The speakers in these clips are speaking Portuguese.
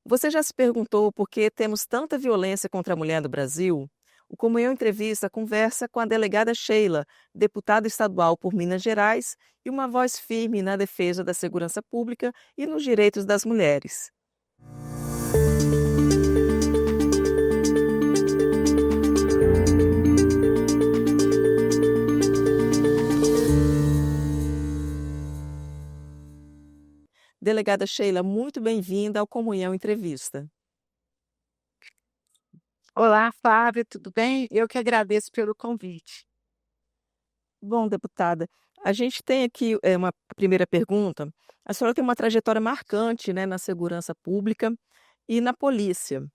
Você já se perguntou por que temos tanta violência contra a mulher no Brasil? O Comunhão Entrevista conversa com a delegada Sheila, deputada estadual por Minas Gerais e uma voz firme na defesa da segurança pública e nos direitos das mulheres. Delegada Sheila, muito bem-vinda ao Comunhão Entrevista. Olá, Flávia, tudo bem? Eu que agradeço pelo convite. Bom, deputada, a gente tem aqui uma primeira pergunta. A senhora tem uma trajetória marcante, né, na segurança pública e na polícia.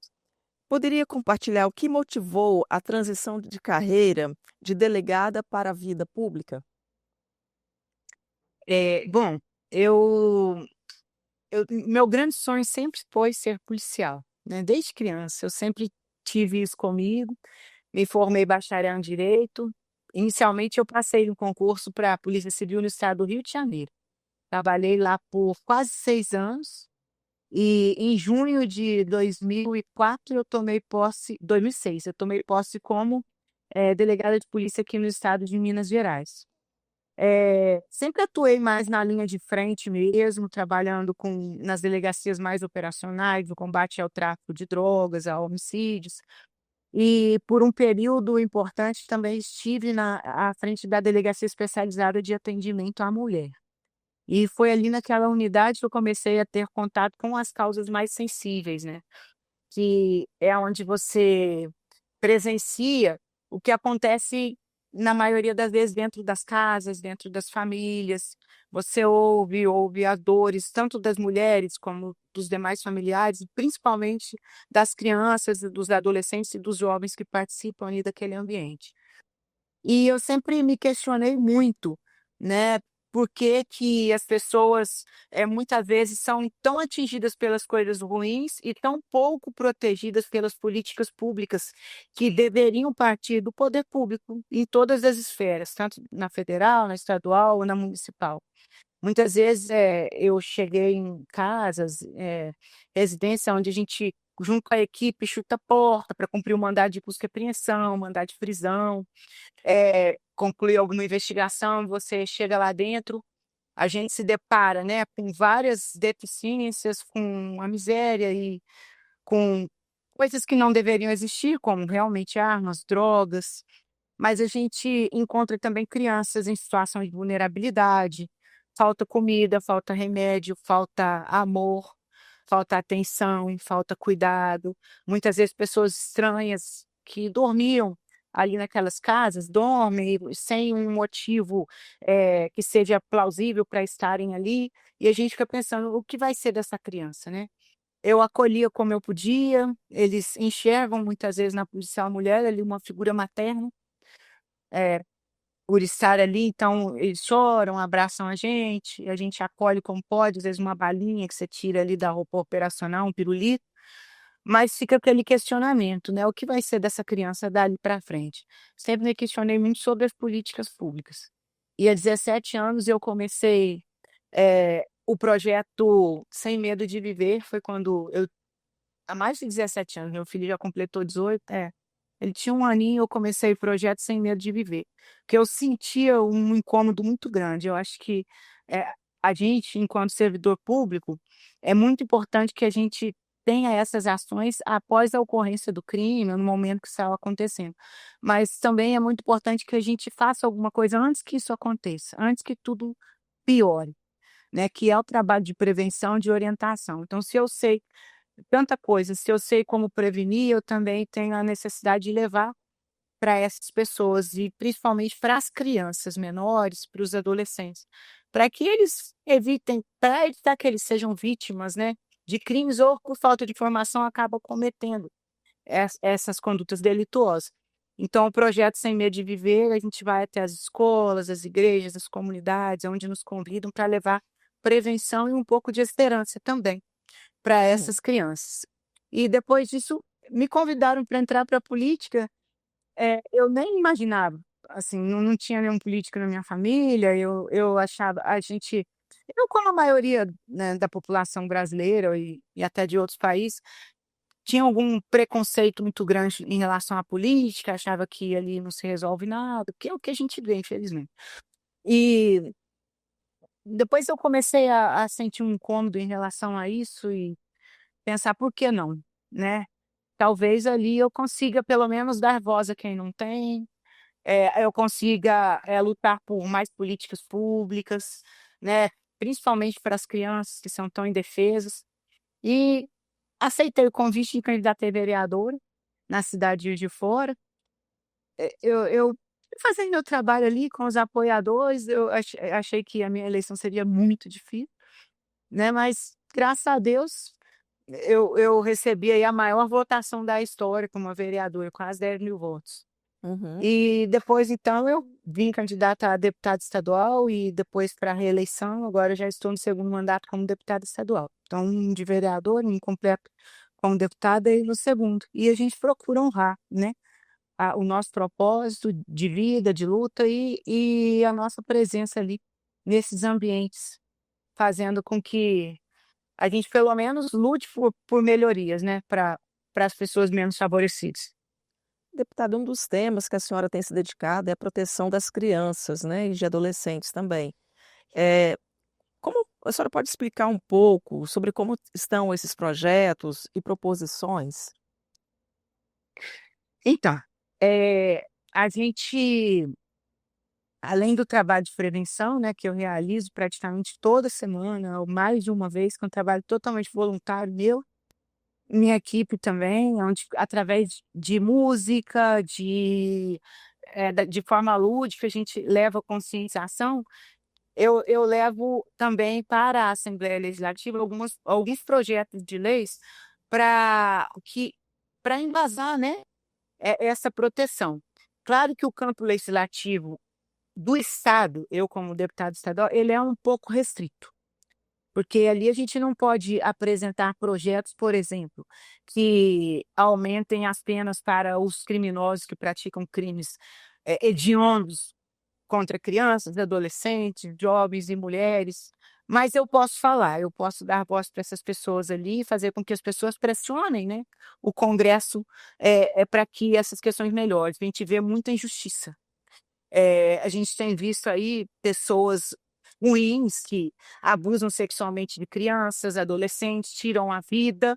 Poderia compartilhar o que motivou a transição de carreira de delegada para a vida pública? Bom, meu grande sonho sempre foi ser policial, né? Desde criança, eu sempre tive isso comigo. Me formei bacharel em Direito. Inicialmente, eu passei no concurso para a Polícia Civil no estado do Rio de Janeiro. Trabalhei lá por quase 6 anos. E em junho de 2004, 2006, eu tomei posse como delegada de polícia aqui no estado de Minas Gerais. Sempre atuei mais na linha de frente mesmo, trabalhando nas delegacias mais operacionais, do combate ao tráfico de drogas, a homicídios. E por um período importante também estive à frente da Delegacia Especializada de Atendimento à Mulher. E foi ali naquela unidade que eu comecei a ter contato com as causas mais sensíveis, né? Que é onde você presencia o que acontece na maioria das vezes dentro das casas, dentro das famílias. Você ouve as dores tanto das mulheres como dos demais familiares, e principalmente das crianças, dos adolescentes e dos jovens que participam ali daquele ambiente. E eu sempre me questionei muito, né, por que que as pessoas, muitas vezes são tão atingidas pelas coisas ruins e tão pouco protegidas pelas políticas públicas que deveriam partir do poder público em todas as esferas, tanto na federal, na estadual ou na municipal. Muitas vezes, eu cheguei em casas, residência onde a gente, junto com a equipe, chuta a porta para cumprir o mandado de busca e apreensão, mandado de prisão, concluir alguma investigação, você chega lá dentro, a gente se depara, né, com várias deficiências, com a miséria e com coisas que não deveriam existir, como realmente armas, drogas, mas a gente encontra também crianças em situação de vulnerabilidade, falta comida, falta remédio, falta amor, falta atenção, falta cuidado. Muitas vezes pessoas estranhas que dormiam ali naquelas casas, dormem sem um motivo, que seja plausível para estarem ali, e a gente fica pensando: "O que vai ser dessa criança?", né. Eu acolhia como eu podia, eles enxergam muitas vezes na policial mulher ali uma figura materna, eh, por estar ali, então eles choram, abraçam a gente acolhe como pode, às vezes uma balinha que você tira ali da roupa operacional, um pirulito, mas fica aquele questionamento, né, o que vai ser dessa criança dali para frente? Sempre me questionei muito sobre as políticas públicas. E há 17 anos eu comecei, o projeto Sem Medo de Viver, foi quando eu há mais de 17 anos, meu filho já completou 18, ele tinha 1 aninho, eu comecei o projeto Sem Medo de Viver, porque eu sentia um incômodo muito grande. Eu acho que, eh, a gente, enquanto servidor público, é muito importante que a gente tenha essas ações após a ocorrência do crime, no momento que estava acontecendo. Mas também é muito importante que a gente faça alguma coisa antes que isso aconteça, antes que tudo piore, né, que é o trabalho de prevenção, de orientação. Então, se eu sei tanta coisa, se eu sei como prevenir, eu também tenho a necessidade de levar para essas pessoas e principalmente para as crianças menores, para os adolescentes, para que eles evitem, para evitar que eles sejam vítimas, né, de crimes ou por falta de informação acabam cometendo essas condutas delituosas. Então o projeto Sem Medo de Viver, a gente vai até as escolas, as igrejas, as comunidades, onde nos convidam para levar prevenção e um pouco de esperança também para Uhum. essas crianças. E depois disso, me convidaram para entrar para a política, eu nem imaginava, assim, não tinha nenhum político na minha família, eu achava a gente Eu, como a maioria, né, da população brasileira e até de outros países, tinha algum preconceito muito grande em relação à política, achava que ali não se resolve nada, que é o que a gente vê, infelizmente. E depois eu comecei a sentir um incômodo em relação a isso e pensar por que não, né? Talvez ali eu consiga pelo menos dar voz a quem não tem, eu consiga, lutar por mais políticas públicas, né, principalmente para as crianças que são tão indefesas. E aceitei o convite de candidatar a vereadora na cidade de Juiz de Fora. Eu fazendo meu trabalho ali com os apoiadores, eu achei que a minha eleição seria muito difícil, né, mas graças a Deus eu recebi aí a maior votação da história como vereadora, quase 10.000 votos. Uhum. E depois, então, eu vim candidata a deputada estadual e depois para a reeleição. Agora eu já estou no segundo mandato como deputada estadual. Então, um de vereador, um completo como deputada e no segundo. E a gente procura honrar, né, o nosso propósito de vida, de luta e a nossa presença ali nesses ambientes, fazendo com que a gente pelo menos lute por melhorias, né, para as pessoas menos favorecidas. Deputada, um dos temas que a senhora tem se dedicado é a proteção das crianças, né, e de adolescentes também. Eh, como a senhora pode explicar um pouco sobre como estão esses projetos e proposições? Então, a gente, além do trabalho de prevenção, né, que eu realizo praticamente toda semana, ou mais de uma vez, que é um trabalho totalmente voluntário meu, minha equipe também, onde através de música, de forma lúdica, a gente leva conscientização. Eu levo também para a Assembleia Legislativa alguns projetos de leis para embasar, né, essa proteção. Claro que o campo legislativo do estado, eu como deputada estadual, ele é um pouco restrito, porque ali a gente não pode apresentar projetos, por exemplo, que aumentem as penas para os criminosos que praticam crimes, hediondos contra crianças, adolescentes, jovens e mulheres. Mas eu posso falar, eu posso dar voz para essas pessoas ali e fazer com que as pessoas pressionem, né, o Congresso, para que essas questões melhorem. A gente vê muita injustiça. A gente tem visto aí pessoas ruins que abusam sexualmente de crianças, adolescentes, tiram a vida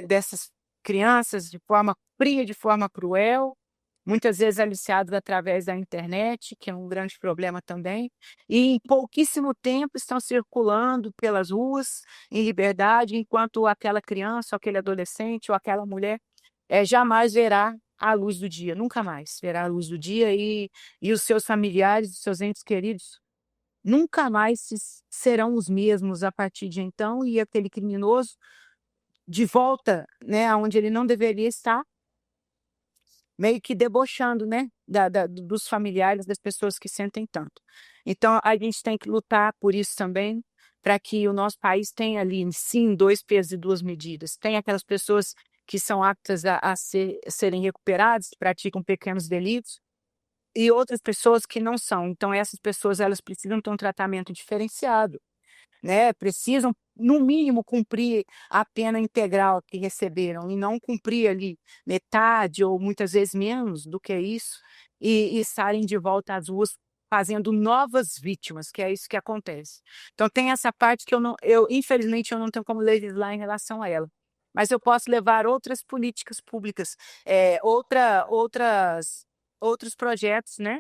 dessas crianças de forma fria, de forma cruel, muitas vezes aliciados através da internet, que é um grande problema também, e em pouquíssimo tempo estão circulando pelas ruas em liberdade, enquanto aquela criança, ou aquele adolescente ou aquela mulher jamais verá a luz do dia, nunca mais verá a luz do dia e os seus familiares, os seus entes queridos, nunca mais serão os mesmos a partir de então e aquele criminoso de volta, né, aonde ele não deveria estar, meio que debochando, né, dos familiares, das pessoas que sentem tanto. Então, a gente tem que lutar por isso também, para que o nosso país tenha ali, sim, dois pesos e duas medidas. Tem aquelas pessoas que são aptas a serem recuperadas, que praticam pequenos delitos, e outras pessoas que não são. Então, essas pessoas elas precisam ter um tratamento diferenciado, né, precisam, no mínimo, cumprir a pena integral que receberam e não cumprir ali metade ou muitas vezes menos do que isso e estarem de volta às ruas fazendo novas vítimas, que é isso que acontece. Então tem essa parte que infelizmente eu não tenho como legislar em relação a ela, mas eu posso levar outras políticas públicas, outros projetos, né,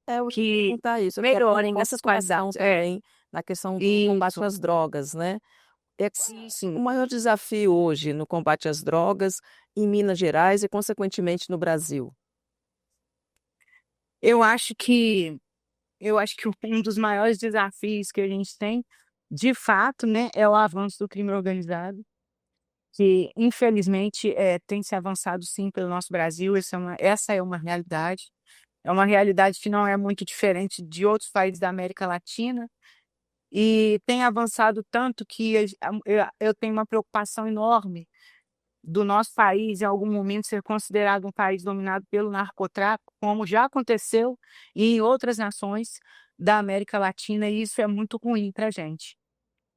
É, eu ia que perguntar isso, eu quero melhorem essa essas atuação qualidades. É, também na questão do combate isso. às drogas, né. Qual Sim, o sim. maior desafio hoje no combate às drogas em Minas Gerais e, consequentemente, no Brasil? Eu acho que eu acho que um dos maiores desafios que a gente tem, de fato, né, é o avanço do crime organizado, que infelizmente, tem se avançado sim pelo nosso Brasil, essa é uma realidade. É uma realidade que não é muito diferente de outros países da América Latina, e tem avançado tanto que eu tenho uma preocupação enorme do nosso país, em algum momento, ser considerado um país dominado pelo narcotráfico, como já aconteceu em outras nações, da América Latina e isso é muito ruim para a gente,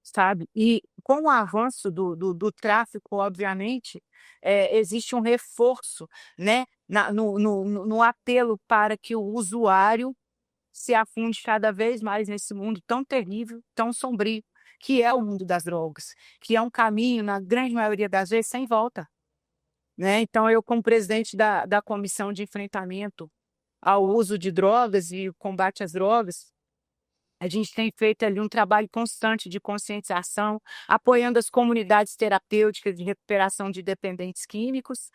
sabe. E com o avanço do tráfico, obviamente, existe um reforço, né, no apelo para que o usuário se afunde cada vez mais nesse mundo tão terrível, tão sombrio, que é o mundo das drogas, que é um caminho, na grande maioria das vezes, sem volta, né. Então eu, como presidente da comissão de enfrentamento ao uso de drogas e o combate às drogas, a gente tem feito ali um trabalho constante de conscientização, apoiando as comunidades terapêuticas de recuperação de dependentes químicos,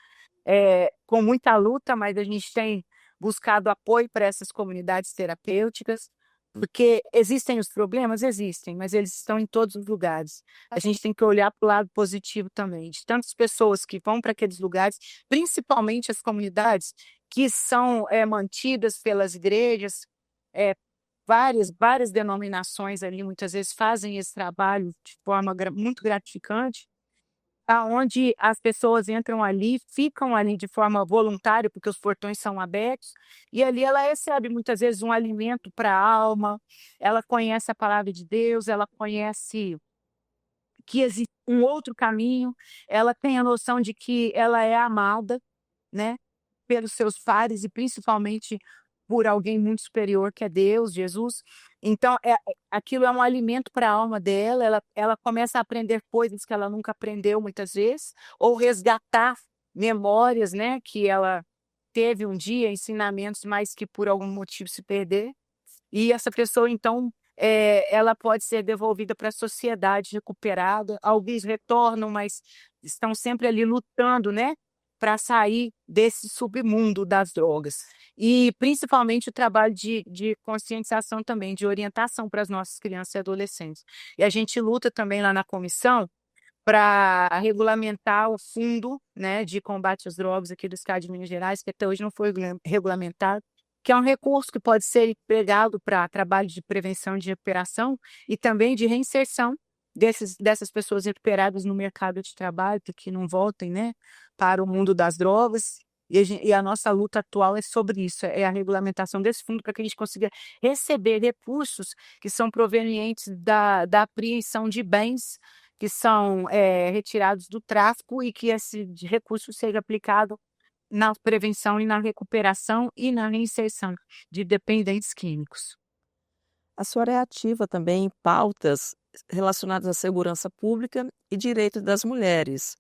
com muita luta, mas a gente tem buscado apoio para essas comunidades terapêuticas, porque existem os problemas? Existem, mas eles estão em todos os lugares. A gente tem que olhar para o lado positivo também, de tantas pessoas que vão para aqueles lugares, principalmente as comunidades que são mantidas pelas igrejas, eh, várias denominações ali muitas vezes fazem esse trabalho de forma muito gratificante, aonde as pessoas entram ali, ficam ali de forma voluntária, porque os portões são abertos, e ali ela recebe muitas vezes um alimento para a alma, ela conhece a palavra de Deus, ela conhece que existe um outro caminho, ela tem a noção de que ela é amada, né, pelos seus pares e principalmente por alguém muito superior que é Deus, Jesus. Então, aquilo é um alimento para a alma dela, ela começa a aprender coisas que ela nunca aprendeu muitas vezes, ou resgatar memórias, né, que ela teve um dia, ensinamentos, mas que por algum motivo se perder. E essa pessoa então, ela pode ser devolvida para a sociedade recuperada, alguns retornam, mas estão sempre ali lutando, né, para sair desse submundo das drogas. E principalmente o trabalho de conscientização também, de orientação para as nossas crianças e adolescentes. E a gente luta também lá na comissão para regulamentar o fundo, né, de combate às drogas aqui do estado de Minas Gerais, que até hoje não foi regulamentado, que é um recurso que pode ser empregado para trabalho de prevenção de recuperação e também de reinserção dessas pessoas recuperadas no mercado de trabalho, para que não voltem, né, para o mundo das drogas. E a nossa luta atual é sobre isso, é a regulamentação desse fundo para que a gente consiga receber recursos que são provenientes da apreensão de bens que são retirados do tráfico e que esse recurso seja aplicado na prevenção e na recuperação e na reinserção de dependentes químicos. A senhora é ativa também em pautas relacionadas à segurança pública e direitos das mulheres.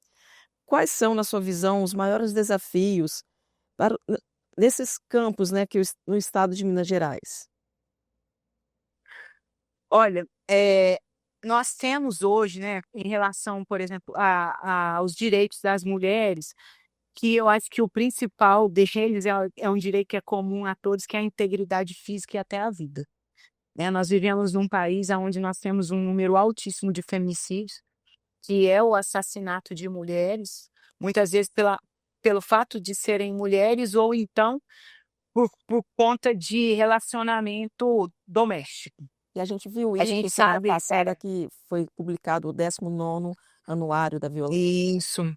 Quais são, na sua visão, os maiores desafios para nesses campos, né, que no estado de Minas Gerais? Olha, nós temos hoje, né, em relação, por exemplo, aos direitos das mulheres, que eu acho que o principal deles é um direito que é comum a todos, que é a integridade física e até a vida, né. Nós vivemos num país onde nós temos um número altíssimo de feminicídios, que é o assassinato de mulheres, muitas vezes pelo fato de serem mulheres ou então por conta de relacionamento doméstico. E a gente viu A isso gente semana sabe passada que foi publicado o 19º Anuário da Violência. isso.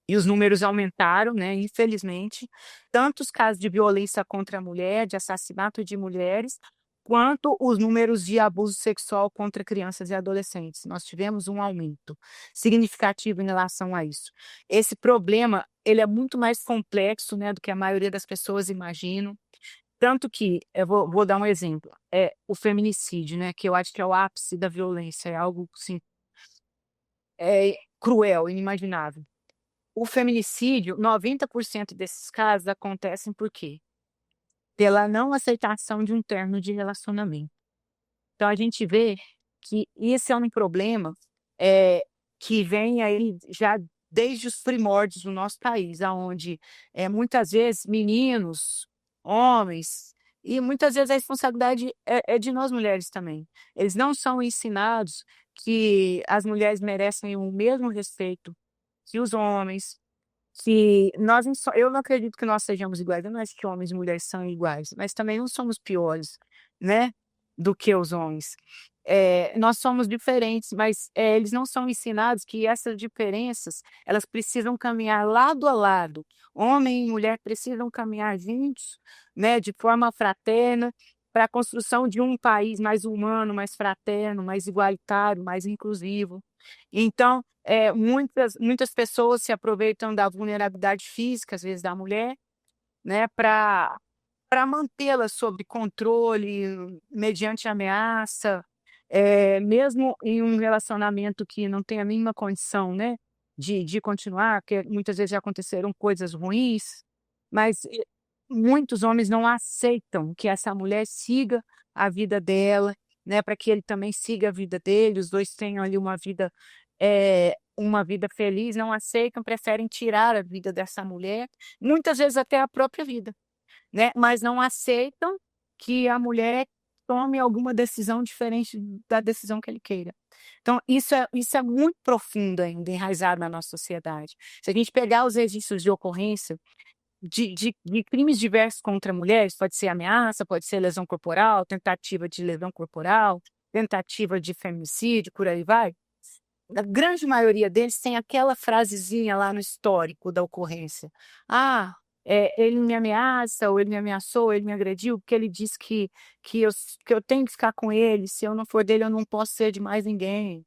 E os números aumentaram, né, infelizmente, tanto os casos de violência contra a mulher, de assassinato de mulheres, quanto os números de abuso sexual contra crianças e adolescentes. Nós tivemos um aumento significativo em relação a isso. Esse problema, ele é muito mais complexo, né, do que a maioria das pessoas imaginam, tanto que eu vou dar um exemplo, o feminicídio, né, que eu acho que é o ápice da violência, é algo, assim, cruel, inimaginável. O feminicídio, 90% desses casos acontecem por quê? Pela não aceitação de um término de relacionamento. Então a gente vê que esse é um problema, que vem aí já desde os primórdios do nosso país, aonde, muitas vezes meninos, homens, e muitas vezes a responsabilidade é de nós mulheres também. Eles não são ensinados que as mulheres merecem o mesmo respeito que os homens, que nós não so eu não acredito que nós sejamos iguais, eu não acho que homens e mulheres são iguais, mas também não somos piores, né, do que os homens. Nós somos diferentes, mas, eles não são ensinados que essas diferenças, elas precisam caminhar lado a lado. Homem e mulher precisam caminhar juntos, né, de forma fraterna, para a construção de um país mais humano, mais fraterno, mais igualitário, mais inclusivo. Então, muitas pessoas se aproveitam da vulnerabilidade física, às vezes, da mulher, né, para mantê-la sob controle, mediante ameaça, mesmo em um relacionamento que não tem a mínima condição, né, de continuar, porque muitas vezes já aconteceram coisas ruins, mas muitos homens não aceitam que essa mulher siga a vida dela, né, para que ele também siga a vida dele, os dois tenham ali uma vida feliz, não aceitam, preferem tirar a vida dessa mulher, muitas vezes até a própria vida, né, mas não aceitam que a mulher tome alguma decisão diferente da decisão que ele queira. Então, isso é muito profundo ainda, enraizado na nossa sociedade. Se a gente pegar os registros de ocorrência de crimes diversos contra mulheres, pode ser ameaça, pode ser lesão corporal, tentativa de lesão corporal, tentativa de feminicídio, por aí vai. A grande maioria deles tem aquela frasezinha lá no histórico da ocorrência. Ah, ele me ameaça, ou ele me ameaçou, ou ele me agrediu, porque ele disse que eu tenho que ficar com ele, se eu não for dele, eu não posso ser de mais ninguém.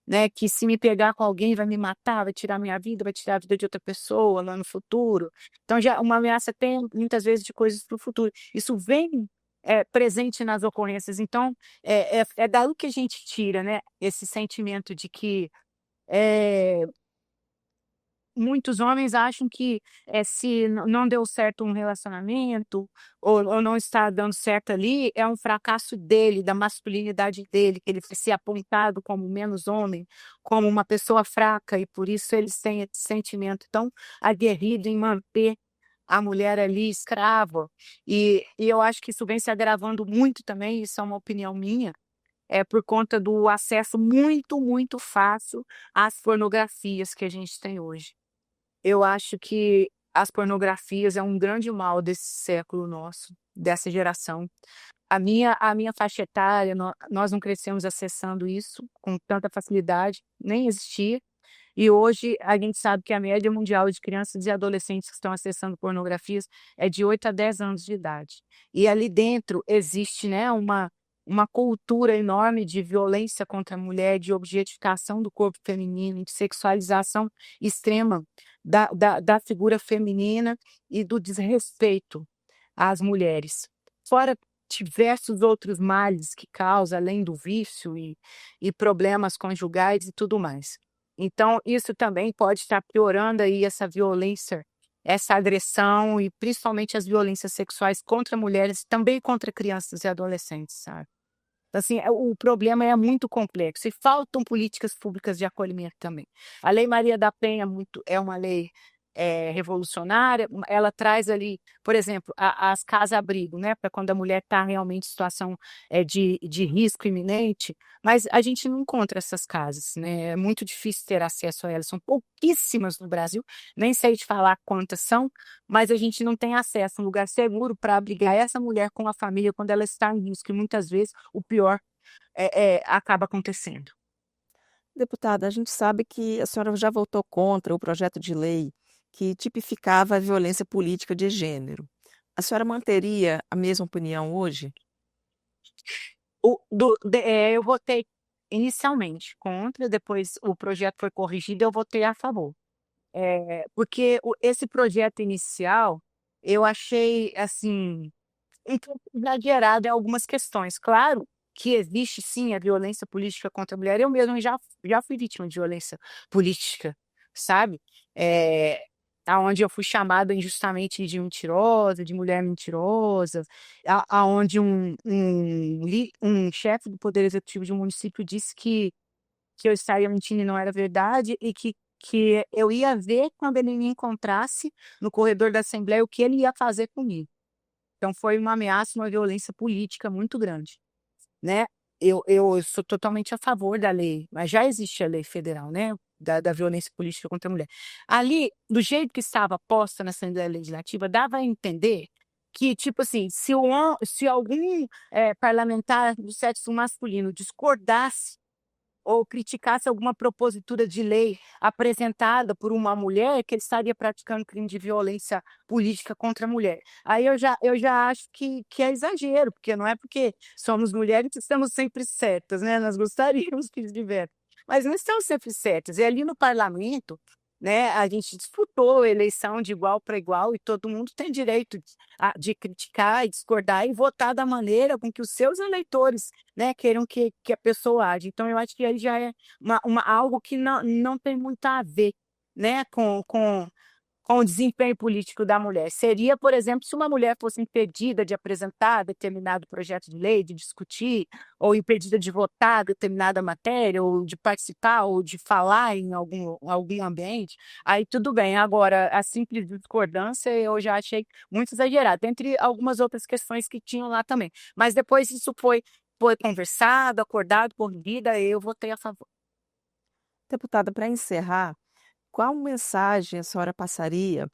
Né, que se me pegar com alguém vai me matar, vai tirar minha vida, vai tirar a vida de outra pessoa lá no futuro. Então, já uma ameaça tem muitas vezes de coisas para o futuro. Isso vem presente nas ocorrências. Então, é daí que a gente tira, né, esse sentimento de que é, muitos homens acham que se não deu certo um relacionamento ou não está dando certo ali, é um fracasso dele, da masculinidade dele, que ele foi ser apontado como menos homem, como uma pessoa fraca, e por isso eles têm esse sentimento tão aguerrido em manter a mulher ali escrava. E eu acho que isso vem se agravando muito também, isso é uma opinião minha, por conta do acesso muito, muito fácil às pornografias que a gente tem hoje. Eu acho que as pornografias é um grande mal desse século nosso, dessa geração. A minha faixa etária, nós não crescemos acessando isso com tanta facilidade, nem existia. E hoje a gente sabe que a média mundial de crianças e adolescentes que estão acessando pornografias é de 8 a 10 anos de idade. E ali dentro existe, né, uma cultura enorme de violência contra a mulher, de objetificação do corpo feminino, de sexualização extrema da figura feminina e do desrespeito às mulheres. Fora diversos outros males que causa, além do vício e problemas conjugais e tudo mais. Então, isso também pode estar piorando aí essa violência, essa agressão e principalmente as violências sexuais contra mulheres, também contra crianças e adolescentes, sabe? Então, assim, o problema é muito complexo e faltam políticas públicas de acolhimento também. A Lei Maria da Penha é uma lei revolucionária, ela traz ali, por exemplo, as casas-abrigo, né, para quando a mulher está realmente em situação de risco iminente, mas a gente não encontra essas casas, né, é muito difícil ter acesso a elas, são pouquíssimas no Brasil, nem sei te falar quantas são, mas a gente não tem acesso a um lugar seguro para abrigar essa mulher com a família quando ela está em risco, e muitas vezes o pior acaba acontecendo. Deputada, a gente sabe que a senhora já votou contra o projeto de lei que tipificava a violência política de gênero. A senhora manteria a mesma opinião hoje? Eu votei inicialmente contra, depois o projeto foi corrigido, eu votei a favor. Porque esse projeto inicial, eu achei, assim, um pouco exagerado em algumas questões. Claro que existe, sim, a violência política contra a mulher. Eu mesma já fui vítima de violência política, sabe? É, aonde eu fui chamada injustamente de mentirosa, de mulher mentirosa, aonde um chefe do Poder Executivo de um município disse que eu estaria mentindo e não era verdade, e que eu ia ver quando ele me encontrasse no corredor da Assembleia o que ele ia fazer comigo. Então foi uma ameaça, uma violência política muito grande, né? Eu sou totalmente a favor da lei, mas já existe a lei federal, né? Da violência política contra a mulher. Ali, do jeito que estava posta na Assembleia Legislativa, dava a entender que, tipo assim, se algum parlamentar do sexo masculino discordasse ou criticasse alguma propositura de lei apresentada por uma mulher, que ele estaria praticando crime de violência política contra a mulher. Aí eu já acho que é exagero, porque não é porque somos mulheres que estamos sempre certas, né? Nós gostaríamos que estivesse, mas não estamos sempre certas. E ali no parlamento, né, a gente disputou a eleição de igual para igual e todo mundo tem direito de criticar e discordar e votar da maneira com que os seus eleitores, né, queiram que a pessoa age. Então, eu acho que aí já é algo que não tem muito a ver, né, com o desempenho político da mulher. Seria, por exemplo, se uma mulher fosse impedida de apresentar determinado projeto de lei, de discutir, ou impedida de votar determinada matéria, ou de participar, ou de falar em algum ambiente, aí tudo bem. Agora, a simples discordância eu já achei muito exagerado, entre algumas outras questões que tinham lá também. Mas depois isso foi conversado, acordado por vida, eu votei a favor. Deputada, para encerrar, qual mensagem a senhora passaria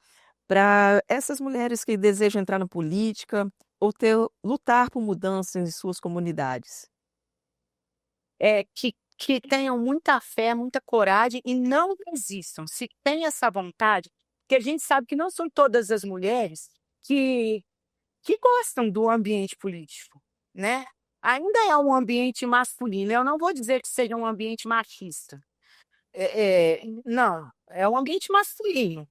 para essas mulheres que desejam entrar na política ou lutar por mudanças em suas comunidades? Que tenham muita fé, muita coragem e não desistam. Se tem essa vontade, porque a gente sabe que não são todas as mulheres que que gostam do ambiente político, né. Ainda é um ambiente masculino, eu não vou dizer que seja um ambiente machista, não, é um ambiente masculino.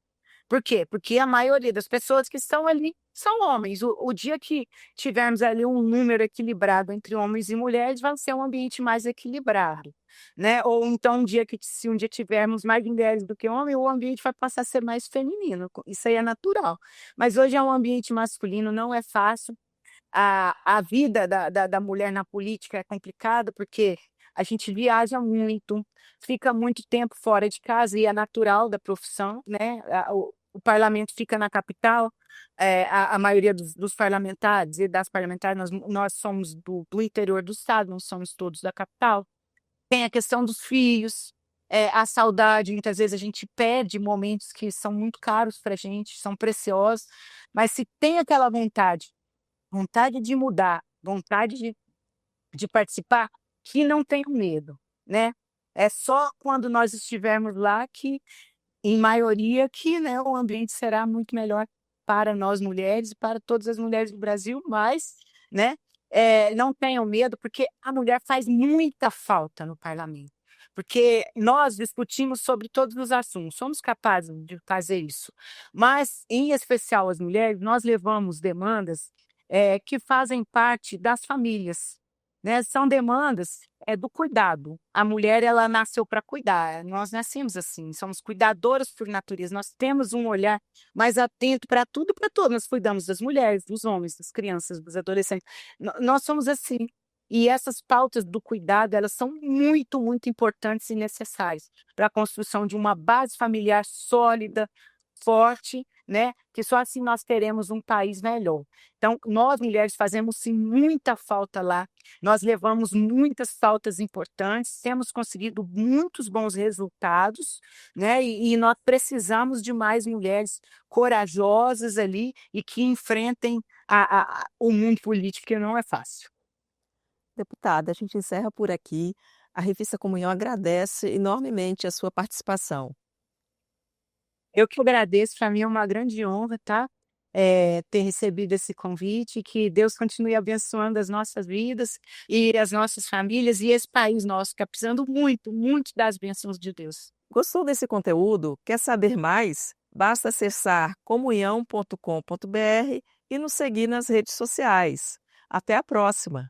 Por quê? Porque a maioria das pessoas que estão ali são homens. O dia que tivermos ali um número equilibrado entre homens e mulheres, vai ser um ambiente mais equilibrado, né? Ou então se um dia tivermos mais mulheres do que homens, o ambiente vai passar a ser mais feminino. Isso aí é natural. Mas hoje é um ambiente masculino, não é fácil. A vida da mulher na política é complicada, porque a gente viaja muito, fica muito tempo fora de casa e é natural da profissão, né, o parlamento fica na capital, a maioria dos parlamentares e das parlamentares, nós somos do interior do estado, não somos todos da capital. Tem a questão dos filhos, a saudade, muitas vezes a gente perde momentos que são muito caros pra gente, são preciosos, mas se tem aquela vontade de mudar, vontade de participar, que não tenham medo, né. É só quando nós estivermos lá que, em maioria, que, né, o ambiente será muito melhor para nós mulheres e para todas as mulheres do Brasil, mas, né, não tenham medo, porque a mulher faz muita falta no parlamento, porque nós discutimos sobre todos os assuntos, somos capazes de fazer isso, mas, em especial as mulheres, nós levamos demandas, que fazem parte das famílias, né, são demandas, do cuidado. A mulher, ela nasceu para cuidar, nós nascemos assim, somos cuidadoras por natureza, nós temos um olhar mais atento para tudo e para todos, nós cuidamos das mulheres, dos homens, das crianças, dos adolescentes, nós somos assim. E essas pautas do cuidado, elas são muito, muito importantes e necessárias para a construção de uma base familiar sólida, forte, né, que só assim nós teremos um país melhor. Então, nós mulheres fazemos sim muita falta lá, nós levamos muitas pautas importantes, temos conseguido muitos bons resultados, né, e nós precisamos de mais mulheres corajosas ali e que enfrentem o mundo político, que não é fácil. Deputada, a gente encerra por aqui. A Revista Comunhão agradece enormemente a sua participação. Eu que agradeço, para mim é uma grande honra, tá, ter recebido esse convite, que Deus continue abençoando as nossas vidas e as nossas famílias e esse país nosso, que está precisando muito, muito das bênçãos de Deus. Gostou desse conteúdo? Quer saber mais? Basta acessar comunhão.com.br e nos seguir nas redes sociais. Até a próxima!